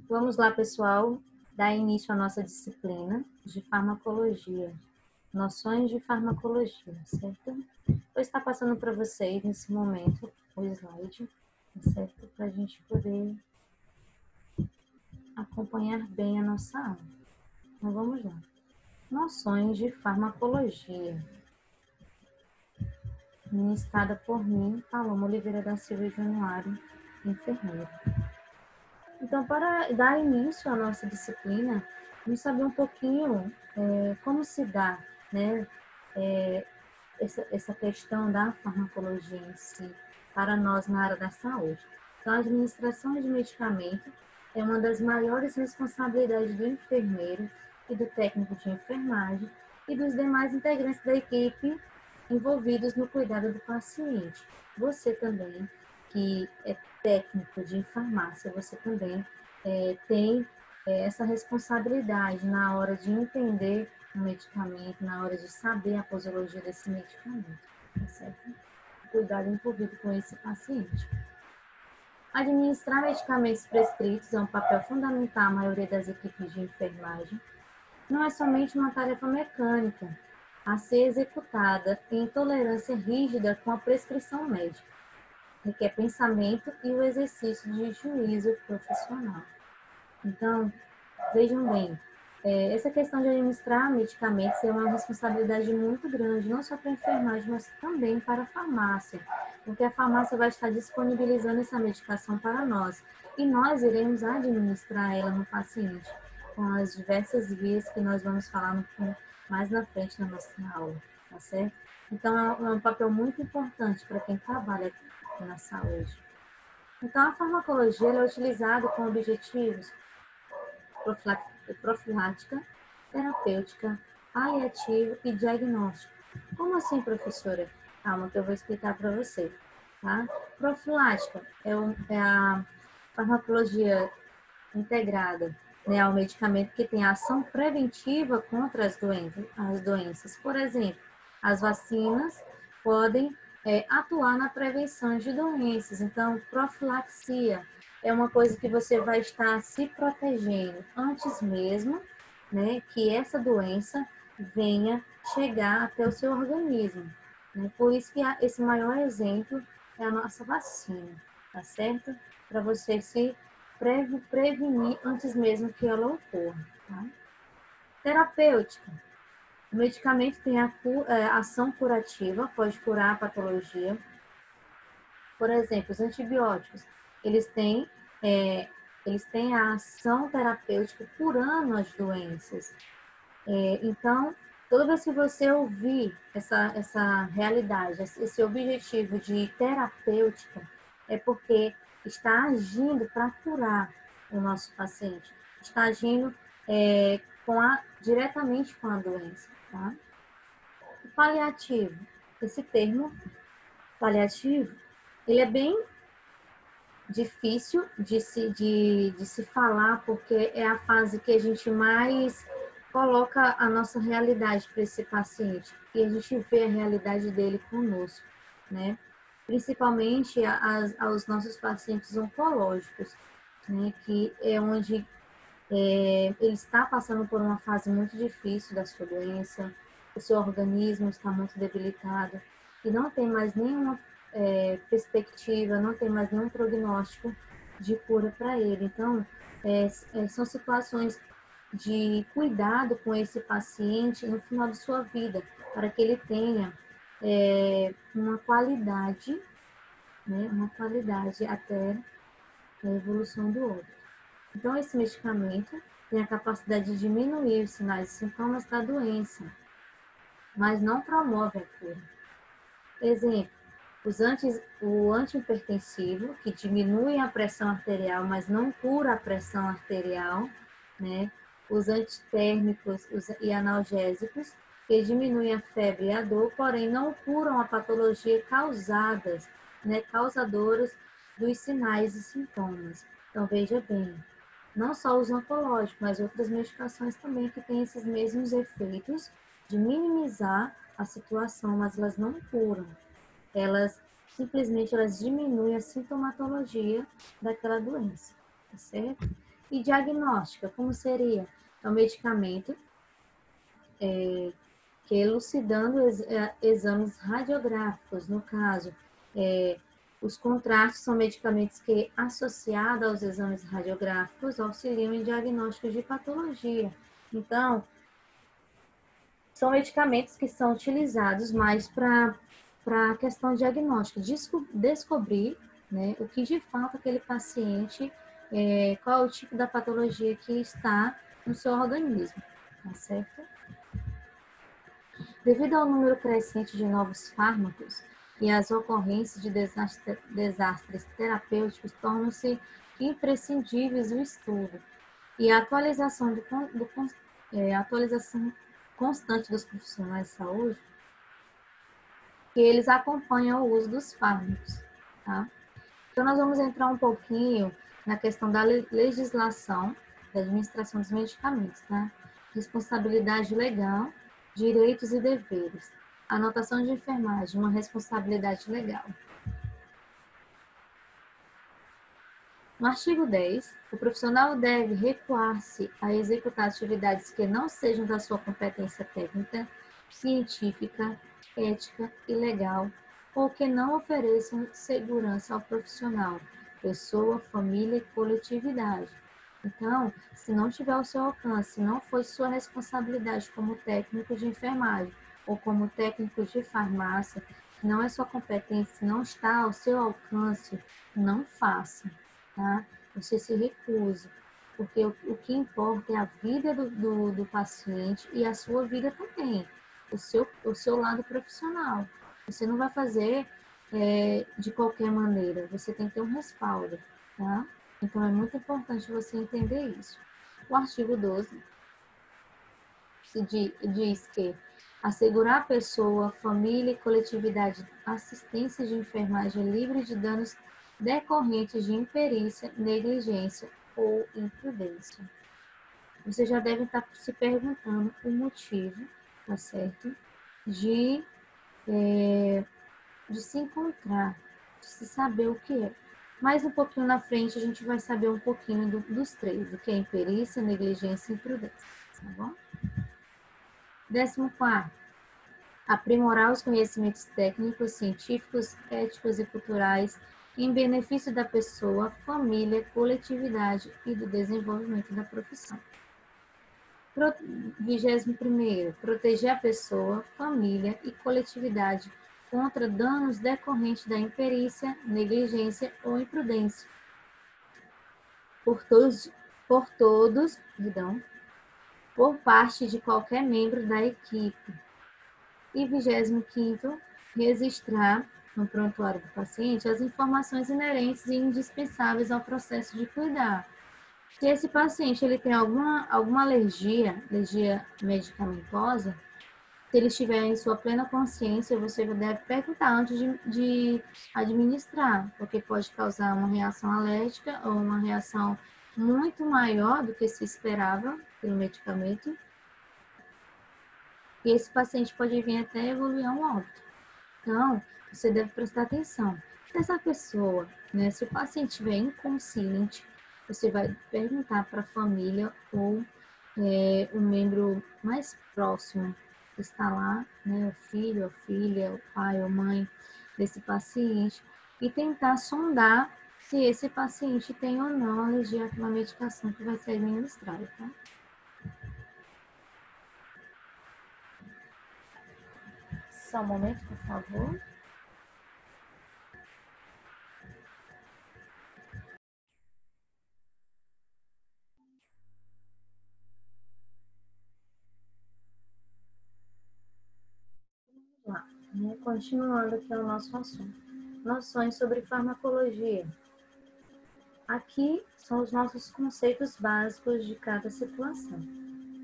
Vamos lá, pessoal, dar início à nossa disciplina de farmacologia, noções de farmacologia, certo? Vou estar passando para vocês, nesse momento, o slide, certo? Para a gente poder acompanhar bem a nossa aula. Então, vamos lá. Noções de farmacologia, ministrada por mim, Paloma Oliveira da Silva Januário, enfermeira. Então, para dar início à nossa disciplina, vamos saber um pouquinho como se dá, né, essa questão da farmacologia em si para nós na área da saúde. Então, a administração de medicamento é uma das maiores responsabilidades do enfermeiro e do técnico de enfermagem e dos demais integrantes da equipe envolvidos no cuidado do paciente. Você também, que é técnico de farmácia, você também tem essa responsabilidade na hora de entender o medicamento, na hora de saber a posologia desse medicamento, tá certo? Cuidado envolvido com esse paciente. Administrar medicamentos prescritos é um papel fundamental à maioria das equipes de enfermagem. Não é somente uma tarefa mecânica a ser executada em tolerância rígida com a prescrição médica. Requer pensamento e o exercício de juízo profissional. Então, vejam bem, essa questão de administrar medicamentos é uma responsabilidade muito grande, não só para a enfermagem, mas também para a farmácia, porque a farmácia vai estar disponibilizando essa medicação para nós e nós iremos administrar ela no paciente, com as diversas vias que nós vamos falar mais na frente na nossa aula, tá certo? Então, é um papel muito importante para quem trabalha na saúde. Então, a farmacologia é utilizada com objetivos profilática, terapêutica, paliativa e diagnóstica. Como assim, professora? Calma que eu vou explicar para você. Tá? Profilática é a farmacologia integrada, né, ao medicamento que tem ação preventiva contra as doenças. Por exemplo, as vacinas podem atuar na prevenção de doenças. Então, profilaxia é uma coisa que você vai estar se protegendo antes mesmo, né, que essa doença venha chegar até o seu organismo. Né? Por isso que esse maior exemplo é a nossa vacina, tá certo? Para você se prevenir antes mesmo que ela ocorra. Tá? Terapêutica. O medicamento tem ação curativa, pode curar a patologia. Por exemplo, os antibióticos, eles têm a ação terapêutica curando as doenças. Então, toda vez que você ouvir essa realidade, esse objetivo de terapêutica, é porque está agindo para curar o nosso paciente, está agindo diretamente com a doença. Tá? O paliativo, esse termo paliativo, ele é bem difícil de se falar, porque é a fase que a gente mais coloca a nossa realidade para esse paciente, e a gente vê a realidade dele conosco, né? Principalmente aos nossos pacientes oncológicos, né? Que é onde ele está passando por uma fase muito difícil da sua doença, o seu organismo está muito debilitado e não tem mais nenhuma perspectiva, não tem mais nenhum prognóstico de cura para ele. Então, são situações de cuidado com esse paciente no final de sua vida, para que ele tenha uma qualidade, né, uma qualidade até a evolução do outro. Então, esse medicamento tem a capacidade de diminuir os sinais e sintomas da doença, mas não promove a cura. Exemplo, o antihipertensivo, que diminui a pressão arterial, mas não cura a pressão arterial, né? Os antitérmicos e analgésicos, que diminuem a febre e a dor, porém não curam a patologia causadoras dos sinais e sintomas. Então, veja bem, não só os oncológicos, mas outras medicações também que têm esses mesmos efeitos de minimizar a situação, mas elas não curam. Elas simplesmente diminuem a sintomatologia daquela doença. tá certo? E diagnóstica, como seria? É um medicamento que elucidando exames radiográficos, no caso, os contrastes são medicamentos que, associados aos exames radiográficos, auxiliam em diagnósticos de patologia. Então, são medicamentos que são utilizados mais para a questão diagnóstica, descobrir, né, o que de fato aquele paciente, qual é o tipo da patologia que está no seu organismo, tá certo? Devido ao número crescente de novos fármacos e às ocorrências de desastres terapêuticos, tornam-se imprescindíveis o estudo e a atualização, atualização constante dos profissionais de saúde, que eles acompanham o uso dos fármacos, tá? Então, nós vamos entrar um pouquinho na questão da legislação da administração dos medicamentos, tá? Responsabilidade legal, direitos e deveres. Anotação de enfermagem, uma responsabilidade legal. No artigo 10, o profissional deve recuar-se a executar atividades que não sejam da sua competência técnica, científica, ética e legal, ou que não ofereçam segurança ao profissional, pessoa, família e coletividade. Então, se não tiver ao seu alcance, se não for sua responsabilidade como técnico de enfermagem ou como técnico de farmácia, se não é sua competência, se não está ao seu alcance, não faça, tá? Você se recuse, porque o que importa é a vida do paciente e a sua vida também, o seu lado profissional. Você não vai fazer de qualquer maneira, você tem que ter um respaldo, tá? Então, é muito importante você entender isso. O artigo 12 diz que assegurar a pessoa, família e coletividade assistência de enfermagem livre de danos decorrentes de imperícia, negligência ou imprudência. Você já deve estar se perguntando o motivo, tá certo? De se encontrar, de se saber o que é. Mais um pouquinho na frente, a gente vai saber um pouquinho dos três, o que é imperícia, negligência e imprudência, tá bom? 14º, aprimorar os conhecimentos técnicos, científicos, éticos e culturais em benefício da pessoa, família, coletividade e do desenvolvimento da profissão. 21º, proteger a pessoa, família e coletividade contra danos decorrentes da imperícia, negligência ou imprudência. Por parte de qualquer membro da equipe. E 25º, registrar no prontuário do paciente as informações inerentes e indispensáveis ao processo de cuidar. Se esse paciente ele tem alguma alergia medicamentosa, se ele estiver em sua plena consciência, você deve perguntar antes de administrar, porque pode causar uma reação alérgica ou uma reação muito maior do que se esperava pelo medicamento. E esse paciente pode vir até evoluir a um óbito. Então, você deve prestar atenção. Se essa pessoa, né, se o paciente estiver inconsciente, você vai perguntar para a família ou o membro mais próximo que está lá, né, o filho, a filha, o pai ou mãe desse paciente, e tentar sondar se esse paciente tem ou não alergia àquela medicação que vai ser administrada, tá? Só um momento, por favor. Lá, né? Continuando aqui o nosso assunto. Noções sobre farmacologia. Aqui são os nossos conceitos básicos de cada situação.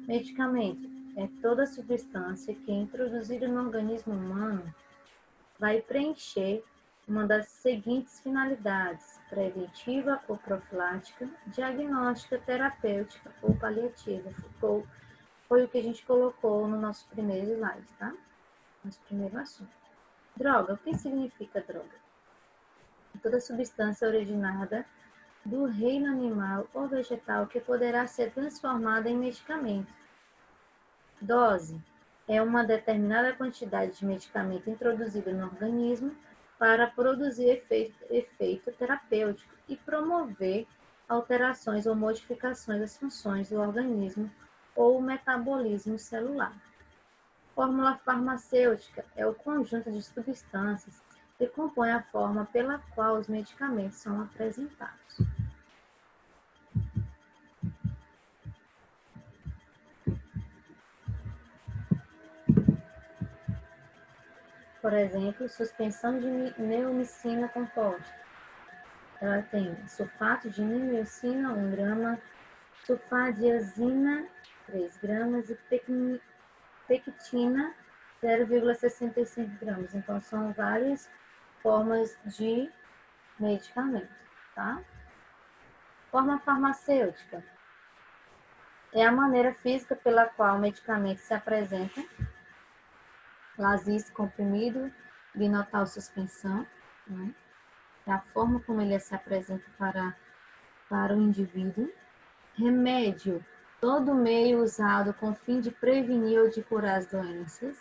Medicamento é toda substância que, introduzida no organismo humano, vai preencher uma das seguintes finalidades: preventiva ou profilática, diagnóstica, terapêutica ou paliativa. Foi o que a gente colocou no nosso primeiro slide, tá? Nosso primeiro assunto. Droga, o que significa droga? Toda substância originada do reino animal ou vegetal que poderá ser transformada em medicamento. Dose é uma determinada quantidade de medicamento introduzido no organismo para produzir efeito terapêutico e promover alterações ou modificações das funções do organismo ou o metabolismo celular. Fórmula farmacêutica é o conjunto de substâncias que compõe a forma pela qual os medicamentos são apresentados. Por exemplo, suspensão de neomicina composta. Ela tem sulfato de neomicina, 1 grama, sulfadiazina, 3 gramas e pectina, 0,65 gramas. Então, são várias formas de medicamento, tá? Forma farmacêutica é a maneira física pela qual o medicamento se apresenta. Lasix, comprimido, binotal, suspensão, né? É a forma como ele se apresenta para o indivíduo. Remédio, todo meio usado com o fim de prevenir ou de curar as doenças.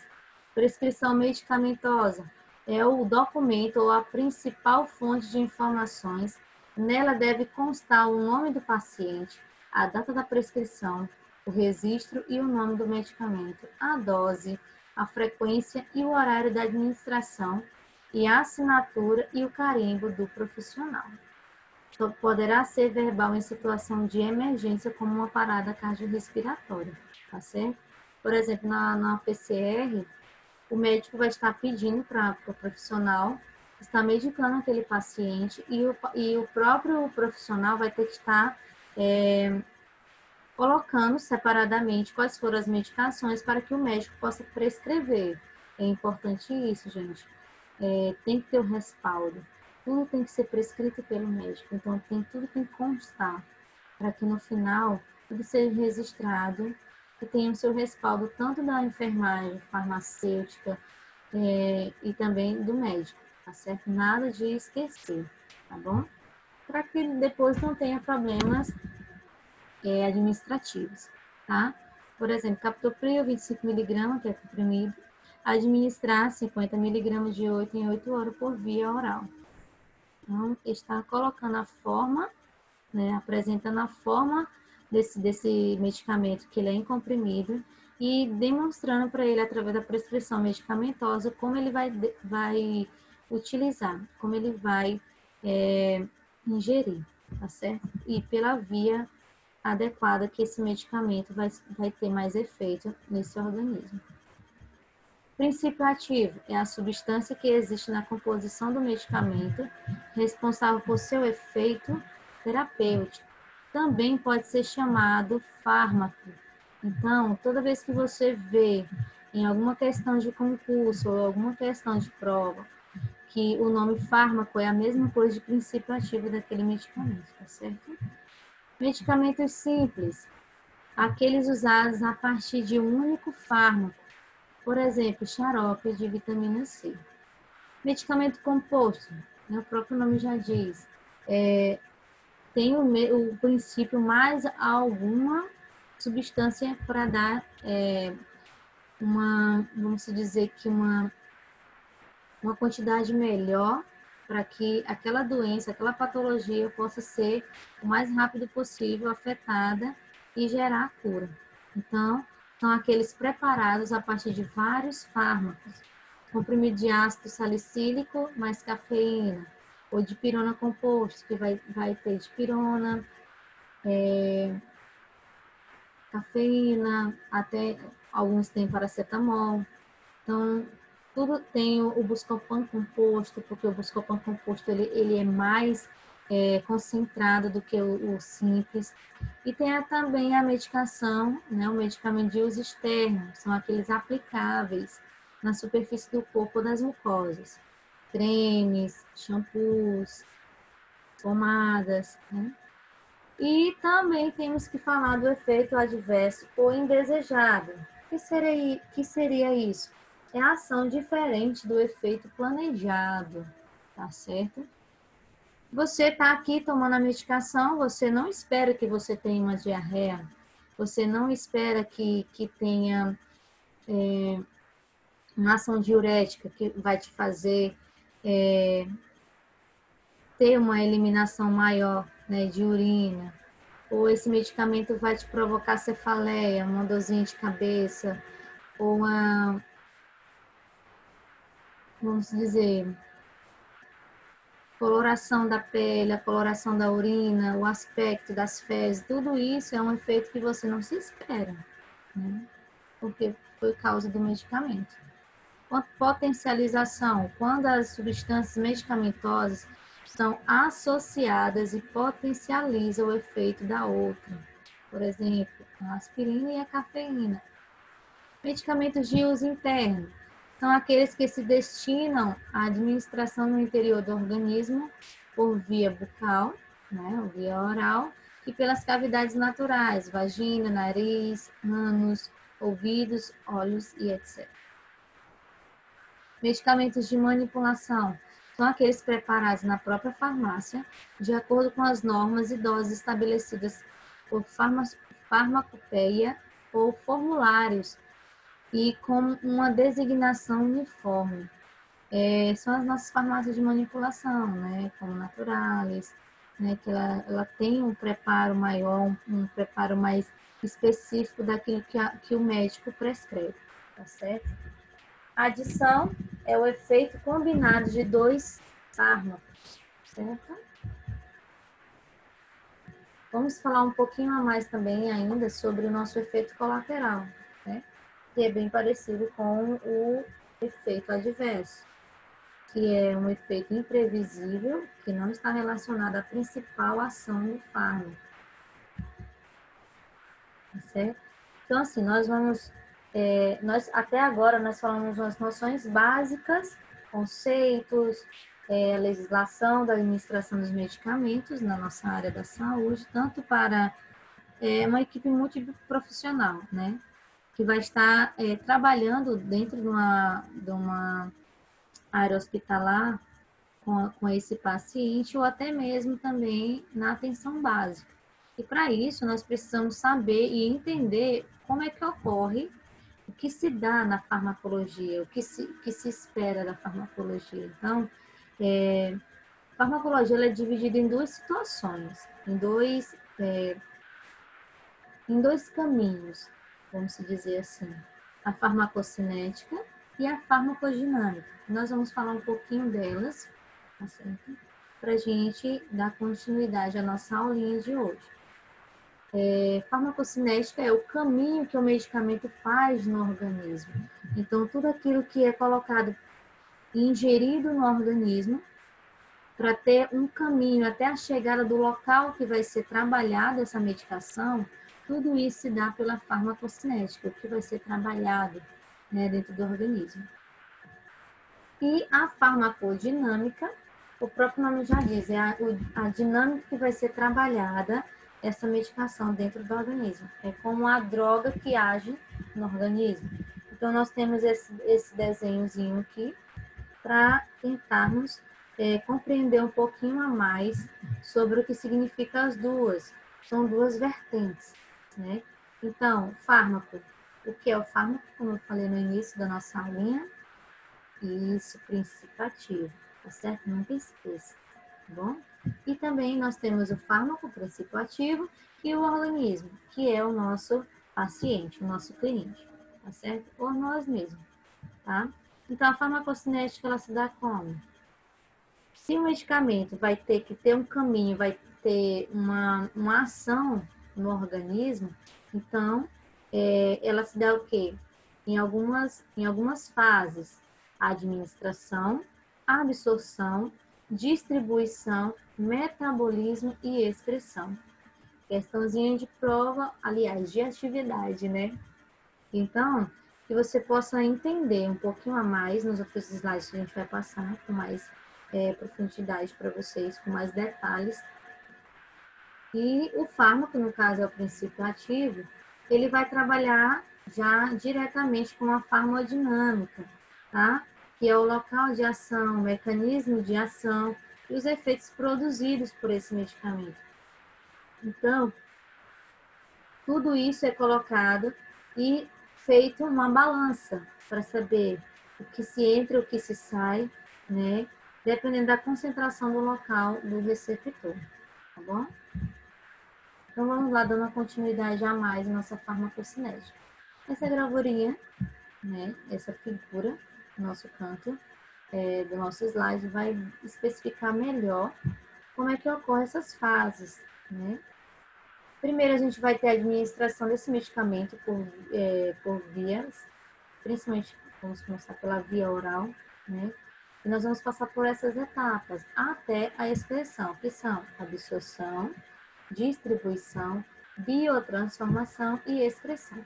Prescrição medicamentosa é o documento ou a principal fonte de informações. Nela deve constar o nome do paciente, a data da prescrição, o registro e o nome do medicamento, a dose, a frequência e o horário da administração e a assinatura e o carimbo do profissional. Poderá ser verbal em situação de emergência, como uma parada cardiorrespiratória, tá certo? Por exemplo, na PCR, o médico vai estar pedindo para o profissional estar medicando aquele paciente e o próprio profissional vai ter que estar colocando separadamente quais foram as medicações para que o médico possa prescrever. É importante isso, gente. Tem que ter o respaldo. Tudo tem que ser prescrito pelo médico. Então, tudo tem que constar para que no final tudo seja registrado e tenha o seu respaldo tanto da enfermagem, farmacêutica e também do médico, tá certo? Nada de esquecer, tá bom? Para que depois não tenha problemas administrativos, tá? Por exemplo, captopril, 25 mg, que é comprimido, administrar 50 mg de 8 em 8 horas por via oral. Então, está colocando a forma, né, apresentando a forma desse medicamento, que ele é em comprimido, e demonstrando para ele, através da prescrição medicamentosa, como ele vai utilizar, como ele vai ingerir, tá certo? E pela via adequada que esse medicamento vai ter mais efeito nesse organismo. Princípio ativo é a substância que existe na composição do medicamento, responsável por seu efeito terapêutico. Também pode ser chamado fármaco. Então, toda vez que você vê em alguma questão de concurso ou alguma questão de prova que o nome fármaco é a mesma coisa de princípio ativo daquele medicamento, tá certo? Medicamentos simples, aqueles usados a partir de um único fármaco, por exemplo, xarope de vitamina C. Medicamento composto, né, o próprio nome já diz, tem o princípio mais alguma substância para dar vamos dizer que uma quantidade melhor para que aquela doença, aquela patologia possa ser o mais rápido possível afetada e gerar a cura. Então, são aqueles preparados a partir de vários fármacos, comprimido de ácido salicílico mais cafeína, ou de pirona composto, que vai ter dipirona, cafeína, até alguns têm paracetamol. Então, tudo tem o Buscopan composto, porque o Buscopan composto ele é mais concentrado do que o simples. E tem também a medicação, né, o medicamento de uso externo, são aqueles aplicáveis na superfície do corpo ou das mucosas. Cremes, shampoos, pomadas, né? E também temos que falar do efeito adverso ou indesejado. Que seria isso? É a ação diferente do efeito planejado, tá certo? Você está aqui tomando a medicação, você não espera que você tenha uma diarreia, você não espera que tenha uma ação diurética que vai te fazer ter uma eliminação maior, né, de urina, ou esse medicamento vai te provocar cefaleia, uma dorzinha de cabeça, ou uma, vamos dizer, coloração da pele, a coloração da urina, o aspecto das fezes, tudo isso é um efeito que você não se espera, né? Porque foi causa do medicamento. Potencialização, quando as substâncias medicamentosas são associadas e potencializam o efeito da outra. Por exemplo, a aspirina e a cafeína. Medicamentos de uso interno são aqueles que se destinam à administração no interior do organismo por via bucal, né, ou via oral, e pelas cavidades naturais, vagina, nariz, ânus, ouvidos, olhos e etc. Medicamentos de manipulação são aqueles preparados na própria farmácia, de acordo com as normas e doses estabelecidas por farmacopeia ou formulários e com uma designação uniforme. São as nossas farmácias de manipulação, né, como Naturalis, né, que ela tem um preparo maior, um preparo mais específico daquilo que o médico prescreve, tá certo? A adição é o efeito combinado de dois fármacos, certo? Vamos falar um pouquinho a mais também ainda sobre o nosso efeito colateral, né? Que é bem parecido com o efeito adverso, que é um efeito imprevisível que não está relacionado à principal ação do fármaco, certo? Então, assim, até agora nós falamos umas noções básicas, conceitos, legislação da administração dos medicamentos na nossa área da saúde, tanto para uma equipe multiprofissional, né? Que vai estar trabalhando dentro de uma área hospitalar com esse paciente ou até mesmo também na atenção básica. E para isso nós precisamos saber e entender como é que ocorre, o que se dá na farmacologia, que se espera da farmacologia. Então, a farmacologia ela é dividida em duas situações, em dois caminhos, vamos dizer assim, a farmacocinética e a farmacodinâmica. Nós vamos falar um pouquinho delas, tá certo? Para a gente dar continuidade à nossa aulinha de hoje. Farmacocinética é o caminho que o medicamento faz no organismo. Então, tudo aquilo que é colocado e ingerido no organismo para ter um caminho até a chegada do local que vai ser trabalhada essa medicação, tudo isso se dá pela farmacocinética, o que vai ser trabalhado, né, dentro do organismo. E a farmacodinâmica, o próprio nome já diz, é a dinâmica que vai ser trabalhada essa medicação dentro do organismo. É como a droga que age no organismo. Então, nós temos esse desenhozinho aqui para tentarmos compreender um pouquinho a mais sobre o que significa as duas. São duas vertentes, né? Então, fármaco. O que é o fármaco? Como eu falei no início da nossa aulinha. Isso, princípio ativo, tá certo? Nunca esqueça, tá bom? E também nós temos o fármaco, o princípio ativo, e o organismo, que é o nosso paciente, o nosso cliente, tá certo? Ou nós mesmos, tá? Então, a farmacocinética, ela se dá como? Se o medicamento vai ter que ter um caminho, vai ter uma ação no organismo, então, ela se dá o quê? Em algumas fases. Administração, absorção, distribuição, metabolismo e excreção. Questãozinha de prova, aliás, de atividade, né? Então, que você possa entender um pouquinho a mais nos outros slides que a gente vai passar com mais profundidade para vocês, com mais detalhes. E o fármaco, no caso é o princípio ativo, ele vai trabalhar já diretamente com a farmacodinâmica, tá? Que é o local de ação, o mecanismo de ação e os efeitos produzidos por esse medicamento. Então, tudo isso é colocado e feito uma balança para saber o que se entra e o que se sai, né? Dependendo da concentração do local do receptor, tá bom? Então, vamos lá, dando continuidade a mais à nossa farmacocinética. Essa gravurinha, né, essa figura no nosso canto do nosso slide vai especificar melhor como é que ocorrem essas fases, né? Primeiro, a gente vai ter a administração desse medicamento por vias, principalmente vamos começar pela via oral, né? E nós vamos passar por essas etapas até a excreção, que são absorção, distribuição, biotransformação e excreção.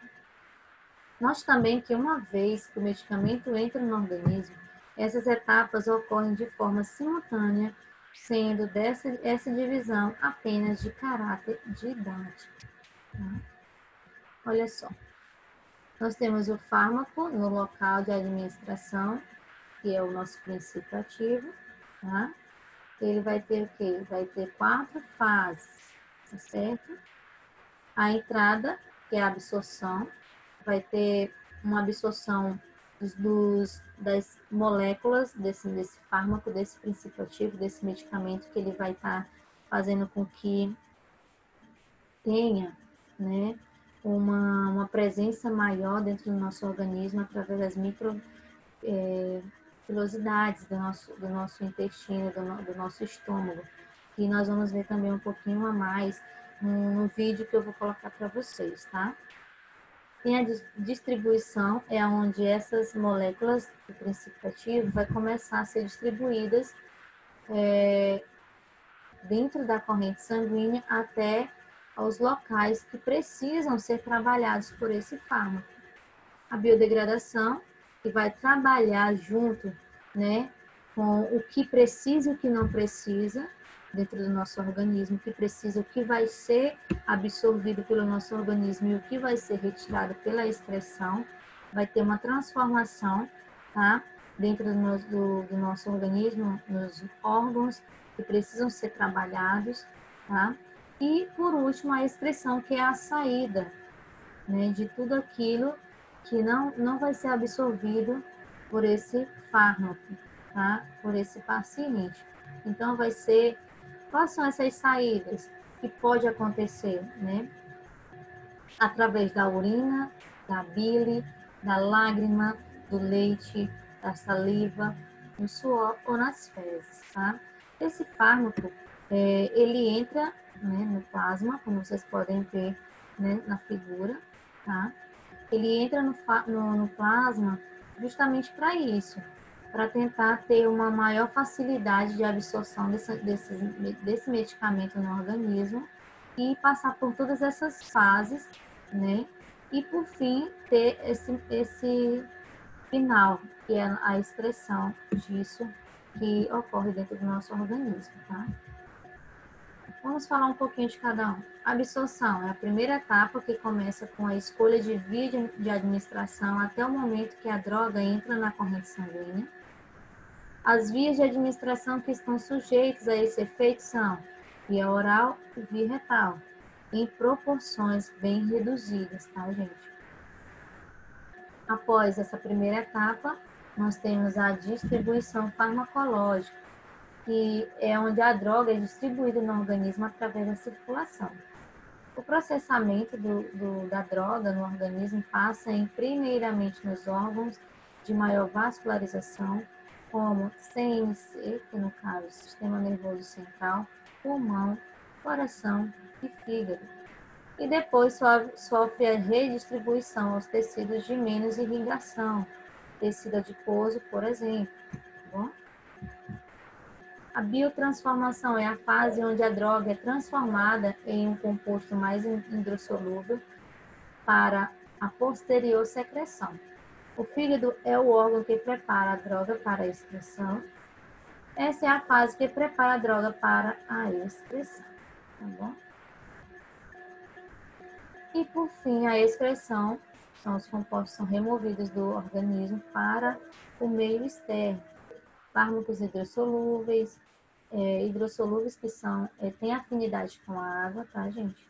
Note também que uma vez que o medicamento entra no organismo, essas etapas ocorrem de forma simultânea, sendo essa divisão apenas de caráter didático. Tá? Olha só, nós temos o fármaco no local de administração, que é o nosso princípio ativo, tá? Ele vai ter o quê? Vai ter 4 fases, tá certo? A entrada, que é a absorção, vai ter uma absorção das moléculas desse fármaco, desse princípio ativo, desse medicamento, que ele vai estar fazendo com que tenha, né, uma presença maior dentro do nosso organismo através das microfilosidades do nosso intestino, do nosso estômago. E nós vamos ver também um pouquinho a mais no vídeo que eu vou colocar para vocês, tá? Tem a distribuição, é onde essas moléculas do princípio ativo vai começar a ser distribuídas dentro da corrente sanguínea até aos locais que precisam ser trabalhados por esse fármaco. A biodegradação, que vai trabalhar junto, né, com o que precisa e o que não precisa dentro do nosso organismo, o que precisa, o que vai ser absorvido pelo nosso organismo e o que vai ser retirado pela excreção, vai ter uma transformação, tá, dentro do nosso organismo, nos órgãos que precisam ser trabalhados, tá? E, por último, a excreção, que é a saída, né, de tudo aquilo que não vai ser absorvido por esse fármaco, tá? Por esse paciente. Então, quais são essas saídas que pode acontecer, né? Através da urina, da bile, da lágrima, do leite, da saliva, no suor ou nas fezes, tá? Esse fármaco, ele entra, né, no plasma, como vocês podem ver, né, na figura, tá? Ele entra no plasma justamente para isso, para tentar ter uma maior facilidade de absorção desse medicamento no organismo e passar por todas essas fases, né? E, por fim, ter esse final, que é a excreção disso que ocorre dentro do nosso organismo, tá? Vamos falar um pouquinho de cada um. A absorção é a primeira etapa, que começa com a escolha de via de administração até o momento que a droga entra na corrente sanguínea. As vias de administração que estão sujeitas a esse efeito são via oral e via retal, em proporções bem reduzidas, tá, gente? Após essa primeira etapa, nós temos a distribuição farmacológica, que é onde a droga é distribuída no organismo através da circulação. O processamento da droga no organismo passa primeiramente nos órgãos de maior vascularização, como CNC, que no caso, Sistema Nervoso Central, pulmão, coração e fígado. E depois sofre a redistribuição aos tecidos de menos irrigação, tecido adiposo, por exemplo. Tá bom? A biotransformação é a fase onde a droga é transformada em um composto mais hidrossolúvel para a posterior secreção. O fígado é o órgão que prepara a droga para a excreção. Essa é a fase que prepara a droga para a excreção. Tá bom? E, por fim, a excreção, são os compostos que são removidos do organismo para o meio externo. Fármacos hidrossolúveis, hidrossolúveis que são, têm afinidade com a água, tá, gente?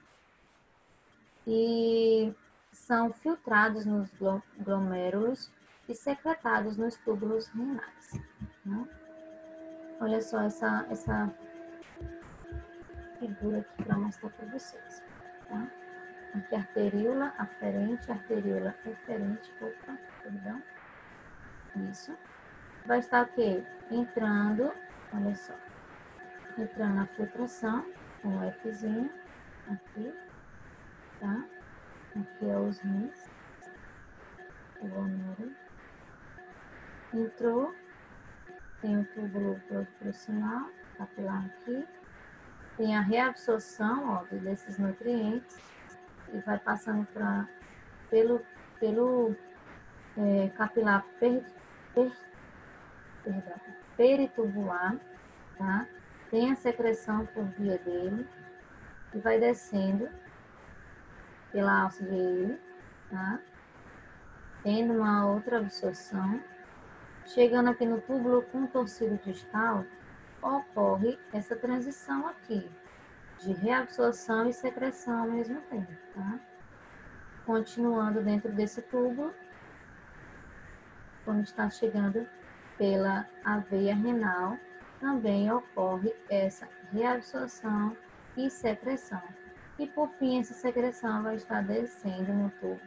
E são filtrados nos glomérulos e secretados nos túbulos renais, né? Olha só essa figura aqui para mostrar para vocês, tá? Aqui arteríola aferente, arteríola eferente, opa, perdão. Isso. Vai estar o quê? Entrando, olha só, entrando na filtração, com o Fzinho, aqui, tá? Aqui é os rins, o glomérulo. Entrou, tem o túbulo proximal, capilar aqui, tem a reabsorção, ó, desses nutrientes, e vai passando pelo capilar peritubular, tá? Tem a secreção por via dele, e vai descendo pela alça de ele, tá? Tendo uma outra absorção. Chegando aqui no túbulo contorcido distal, ocorre essa transição aqui, de reabsorção e secreção ao mesmo tempo, tá? Continuando dentro desse túbulo, quando está chegando pela veia renal, também ocorre essa reabsorção e secreção. E por fim, essa secreção vai estar descendo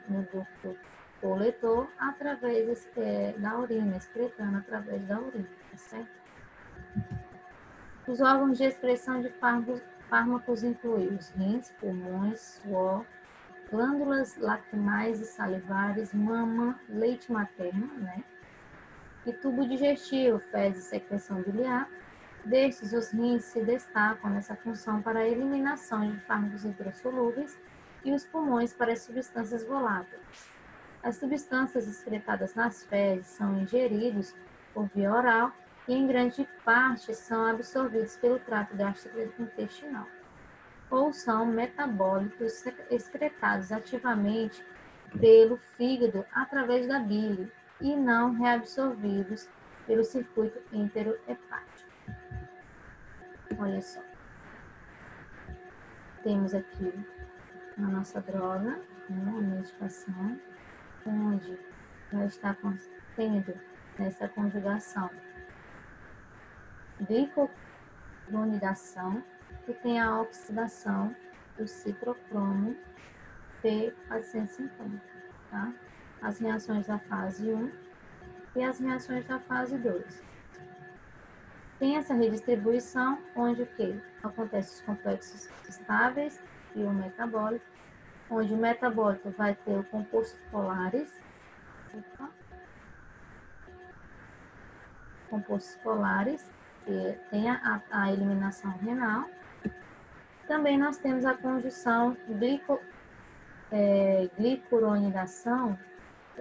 no ducto coletor através da urina, excretando através da urina, tá certo? Os órgãos de excreção de fármacos incluem os rins, pulmões, suor, glândulas lacrimais e salivares, mama, leite materno, né? E tubo digestivo, fezes e secreção biliar. Destes, os rins se destacam nessa função para a eliminação de fármacos hidrossolúveis e os pulmões para as substâncias voláteis. As substâncias excretadas nas fezes são ingeridos por via oral e, em grande parte, são absorvidos pelo trato gastrointestinal, ou são metabólitos excretados ativamente pelo fígado através da bile e não reabsorvidos pelo circuito enterohepático. Olha só. Temos aqui a nossa droga, né, a medicação, onde vai estar tendo nessa conjugação glicuronidação, que tem a oxidação do ciclocromo P450, tá? As reações da fase 1 e as reações da fase 2. Tem essa redistribuição, onde o que? Acontece os complexos estáveis e o metabólico, onde o metabólico vai ter o composto polares, compostos polares, que tem a eliminação renal. Também nós temos a conjunção glicuronidação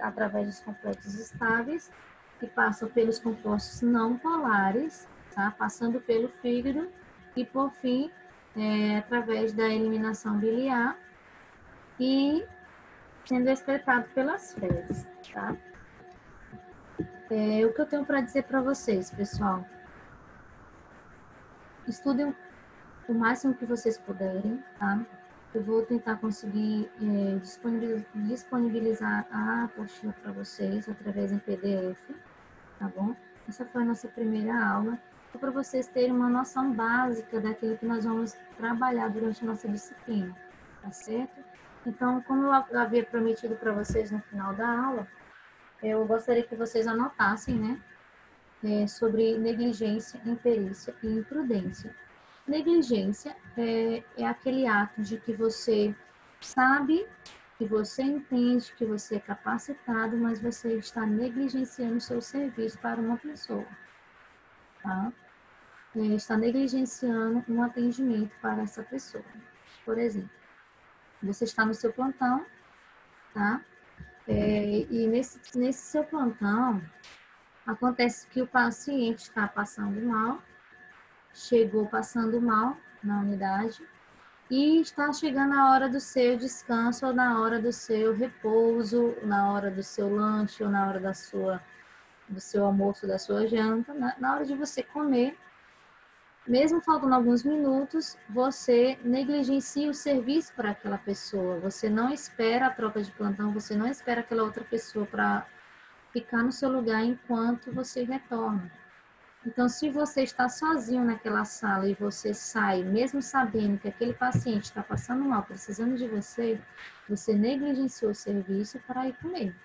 através dos complexos estáveis, que passam pelos compostos não polares, tá? Passando pelo fígado e, por fim, através da eliminação biliar e sendo excretado pelas fezes, tá? O que eu tenho para dizer para vocês, pessoal? Estudem o máximo que vocês puderem, tá? Eu vou tentar conseguir disponibilizar a apostila para vocês através em PDF, tá bom? Essa foi a nossa primeira aula, só para vocês terem uma noção básica daquilo que nós vamos trabalhar durante a nossa disciplina, tá certo? Então, como eu havia prometido para vocês no final da aula, eu gostaria que vocês anotassem, né? Sobre negligência, imperícia e imprudência. Negligência é aquele ato de que você sabe, que você entende, que você é capacitado, mas você está negligenciando o seu serviço para uma pessoa, tá? Está negligenciando um atendimento para essa pessoa. Por exemplo, você está no seu plantão, tá? E nesse seu plantão, acontece que o paciente está passando mal, chegou passando mal na unidade e está chegando a hora do seu descanso ou na hora do seu repouso, na hora do seu lanche ou na hora do seu almoço, da sua janta, na hora de você comer, mesmo faltando alguns minutos, você negligencia o serviço para aquela pessoa. Você não espera a troca de plantão, você não espera aquela outra pessoa para ficar no seu lugar enquanto você retorna. Então, se você está sozinho naquela sala e você sai, mesmo sabendo que aquele paciente está passando mal, precisando de você, você negligenciou o serviço para ir comer.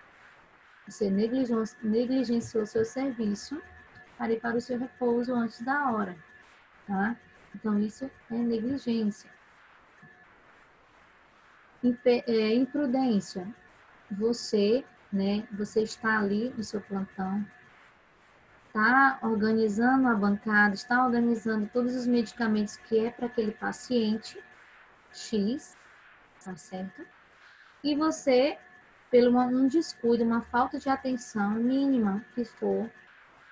Você negligenciou o seu serviço para ir para o seu repouso antes da hora, tá? Então, isso é negligência. Imprudência. Você, né, você está ali no seu plantão, está organizando a bancada, está organizando todos os medicamentos que é para aquele paciente X, tá certo? E você, pelo um descuido, uma falta de atenção mínima que for,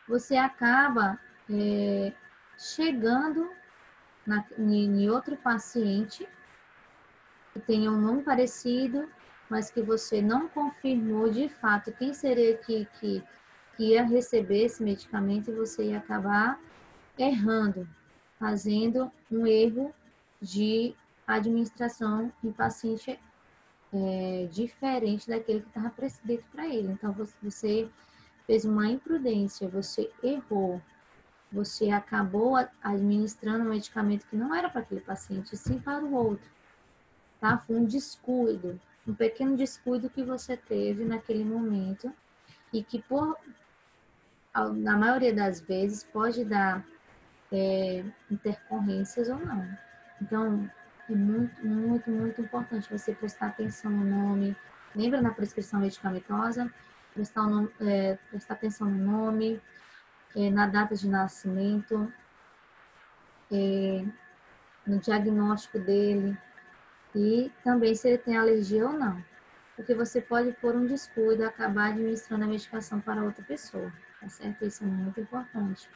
você acaba chegando em outro paciente que tenha um nome parecido, mas que você não confirmou de fato quem seria que ia receber esse medicamento, e você ia acabar errando, fazendo um erro de administração em paciente diferente daquele que estava prescrito para ele. Então, você fez uma imprudência, você errou, você acabou administrando um medicamento que não era para aquele paciente, sim para o outro, tá? Foi um descuido, um pequeno descuido que você teve naquele momento e que, na maioria das vezes, pode dar intercorrências ou não. Então, é muito, muito, muito importante você prestar atenção no nome. Lembra na prescrição medicamentosa? Prestar atenção no nome, na data de nascimento, no diagnóstico dele e também se ele tem alergia ou não. Porque você pode, por um descuido, acabar administrando a medicação para outra pessoa, tá certo? Isso é muito importante.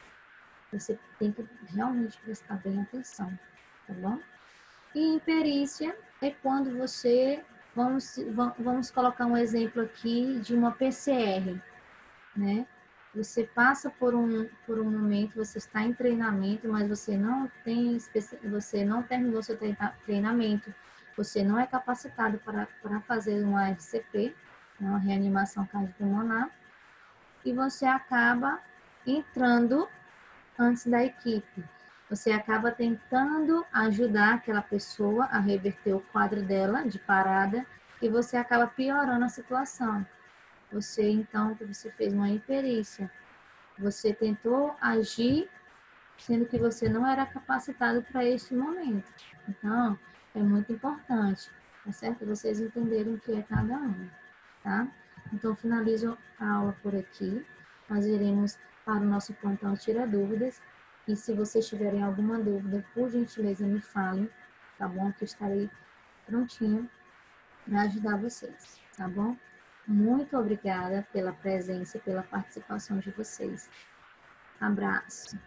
Você tem que realmente prestar bem atenção, tá bom? E imperícia é quando você, vamos colocar um exemplo aqui de uma PCR, né? Você passa por um momento, você está em treinamento, mas você não terminou seu treinamento, você não é capacitado para fazer uma RCP, uma reanimação cardiopulmonar, e você acaba entrando antes da equipe. Você acaba tentando ajudar aquela pessoa a reverter o quadro dela de parada e você acaba piorando a situação. Você fez uma imperícia. Você tentou agir sendo que você não era capacitado para este momento. Então, é muito importante, tá certo? Vocês entenderem o que é cada um, tá? Então, finalizo a aula por aqui. Nós iremos para o nosso plantão Tira Dúvidas. E se vocês tiverem alguma dúvida, por gentileza, me falem, tá bom? Que eu estarei prontinho para ajudar vocês, tá bom? Muito obrigada pela presença e pela participação de vocês. Abraço.